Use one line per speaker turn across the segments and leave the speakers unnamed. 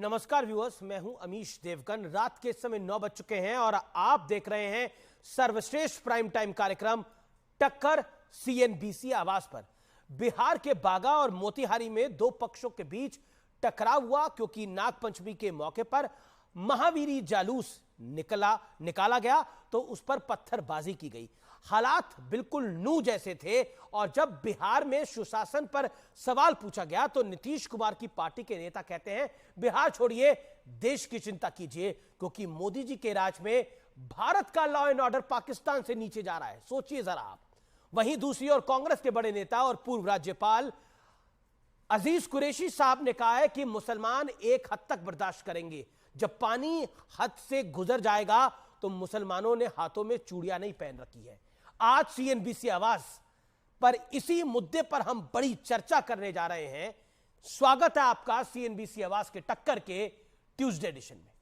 नमस्कार व्यूअर्स, मैं हूं अमीश देवगन। रात के समय 9 बज चुके हैं और आप देख रहे हैं सर्वश्रेष्ठ प्राइम टाइम कार्यक्रम टक्कर सीएनबीसी आवाज पर। बिहार के बागा और मोतिहारी में दो पक्षों के बीच टकराव हुआ क्योंकि नागपंचमी के मौके पर महावीरी जालूस निकाला गया तो उस पर पत्थरबाजी की गई। हालात बिल्कुल नू जैसे थे और जब बिहार में सुशासन पर सवाल पूछा गया तो नीतीश कुमार की पार्टी के नेता कहते हैं बिहार छोड़िए, देश की चिंता कीजिए, क्योंकि मोदी जी के राज में भारत का लॉ एंड ऑर्डर पाकिस्तान से नीचे जा रहा है। सोचिए जरा आप। वहीं दूसरी ओर कांग्रेस के बड़े नेता और पूर्व राज्यपाल अजीज कुरैशी साहब ने कहा है कि मुसलमान एक हद तक बर्दाश्त करेंगे, जब पानी हद से गुजर जाएगा तो मुसलमानों ने हाथों में चूड़ियां नहीं पहन रखी है। आज सीएनबीसी आवाज पर इसी मुद्दे पर हम बड़ी चर्चा करने जा रहे हैं। स्वागत है आपका सीएनबीसी आवाज के टक्कर के ट्यूसडे एडिशन में।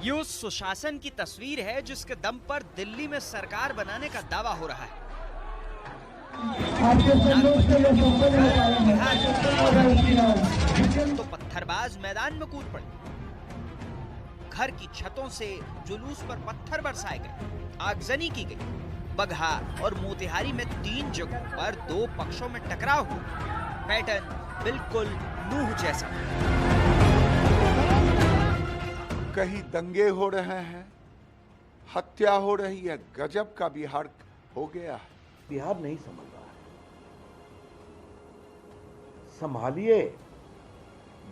ये उस सुशासन की तस्वीर है जिसके दम पर दिल्ली में सरकार बनाने का दावा हो रहा है। तो पत्थरबाज मैदान में कूद पड़े, घर की छतों से जुलूस पर पत्थर बरसाए गए, आगजनी की गई। बगहा और मोतिहारी में 3 जगहों पर दो पक्षों में टकराव हुआ। पैटर्न बिल्कुल नूह जैसा।
कहीं दंगे हो रहे हैं, हत्या हो रही है। गजब का बिहार हो गया है।
बिहार नहीं समझ रहा है। संभालिए,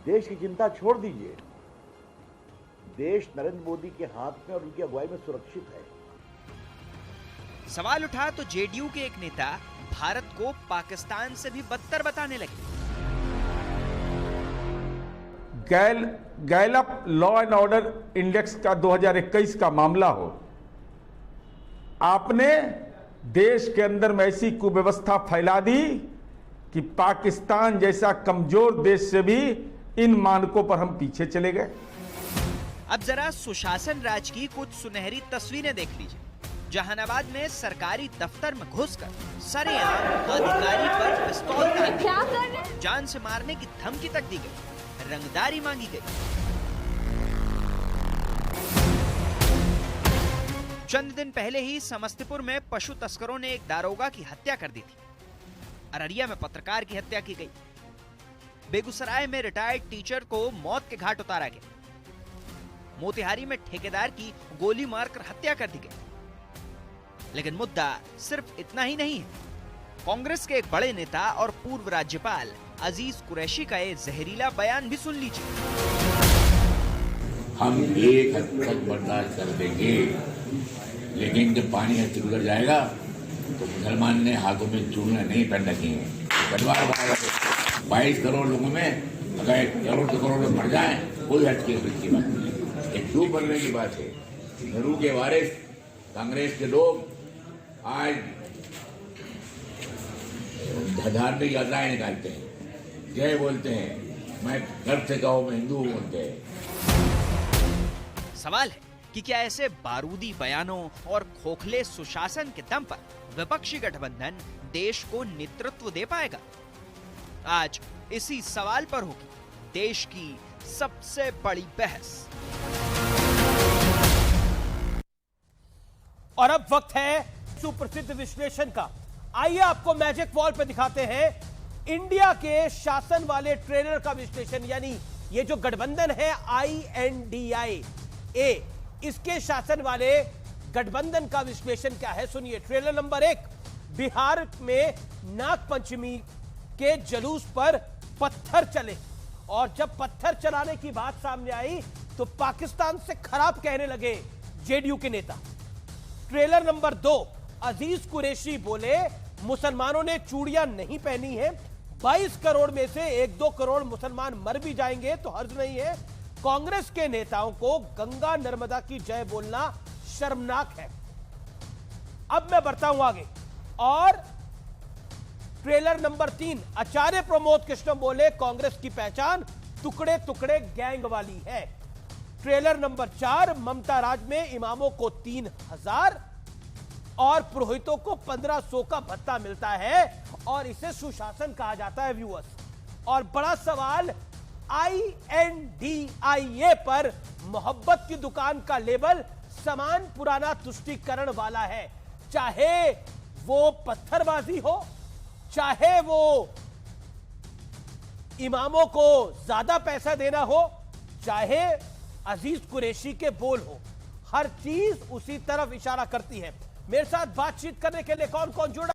देश की चिंता छोड़ दीजिए। देश नरेंद्र मोदी के हाथ में और उनकी अगुवाई में सुरक्षित है।
सवाल उठा तो जेडीयू के एक नेता भारत को पाकिस्तान से भी बदतर बताने लगे।
Gallup law and order index का 2021 का मामला हो, आपने देश के अंदर में ऐसी कुव्यवस्था फैला दी कि पाकिस्तान जैसा कमजोर देश से भी इन मानकों पर हम पीछे चले गए।
अब जरा सुशासन राज की कुछ सुनहरी तस्वीरें देख लीजिए। जहानाबाद में सरकारी दफ्तर में घुसकर सरेआम अधिकारी पर पिस्तौल तान जान से मारने की धमकी तक दी गई, रंगदारी मांगी गई। चंद दिन पहले ही समस्तीपुर में पशु तस्करों ने एक दारोगा की हत्या कर दी थी। अररिया में पत्रकार की हत्या की गई। बेगूसराय में रिटायर्ड टीचर को मौत के घाट उतारा गया। मोतिहारी में ठेकेदार की गोली मारकर हत्या कर दी गई। लेकिन मुद्दा सिर्फ इतना ही नहीं है। कांग्रेस के एक बड़े नेता और पूर्व राज्यपाल अजीज कुरैशी का ये जहरीला बयान भी सुन लीजिए।
हम एक हद तक बर्दाश्त कर देंगे, लेकिन जब पानी हद से गुजर जाएगा तो मुसलमान ने हाथों में चूड़ियां नहीं पहन रखी हैं। 22 करोड़ लोगों में अगर करोड़ लोग मर जाए, कोई हद की बात नहीं है। एक क्यों बनने की बात है। नेहरू के वारिस कांग्रेस के लोग आज धार्मिक यात्राएं निकालते हैं, जय बोलते हैं, मैं गर्व से कहूं मैं हिंदू हूं बोलते हैं।
सवाल है कि क्या ऐसे बारूदी बयानों और खोखले सुशासन के दम पर विपक्षी गठबंधन देश को नेतृत्व दे पाएगा? आज इसी सवाल पर होगी देश की सबसे बड़ी बहस।
और अब वक्त है सुप्रसिद्ध विश्लेषण का। आइए आपको मैजिक वॉल पे दिखाते हैं इंडिया के शासन वाले ट्रेलर का विश्लेषण, यानी ये जो गठबंधन है INDIA, इसके शासन वाले गठबंधन का विश्लेषण क्या है, सुनिए। ट्रेलर नंबर 1, बिहार में नागपंचमी के जुलूस पर पत्थर चले और जब पत्थर चलाने की बात सामने आई तो पाकिस्तान से खराब कहने लगे जेडीयू के नेता। ट्रेलर नंबर 2, अजीज कुरैशी बोले मुसलमानों ने चूड़ियां नहीं पहनी है, 22 करोड़ में से 1-2 करोड़ मुसलमान मर भी जाएंगे तो हर्ज नहीं है। कांग्रेस के नेताओं को गंगा नर्मदा की जय बोलना शर्मनाक है। अब मैं बढ़ता हूं आगे। और ट्रेलर नंबर 3, आचार्य प्रमोद कृष्ण बोले कांग्रेस की पहचान टुकड़े टुकड़े गैंग वाली है। ट्रेलर नंबर 4, ममता राज में इमामों को 3000 और पुरोहितों को 1500 का भत्ता मिलता है और इसे सुशासन कहा जाता है व्यूअर्स। और बड़ा सवाल, INDIA पर मोहब्बत की दुकान का लेबल समान पुराना तुष्टीकरण वाला है। चाहे वो पत्थरबाजी हो, चाहे वो इमामों को ज्यादा पैसा देना हो, चाहे अजीज कुरैशी के बोल हो, हर चीज उसी तरफ इशारा करती है। मेरे साथ बातचीत करने के लिए कौन कौन जुड़ा?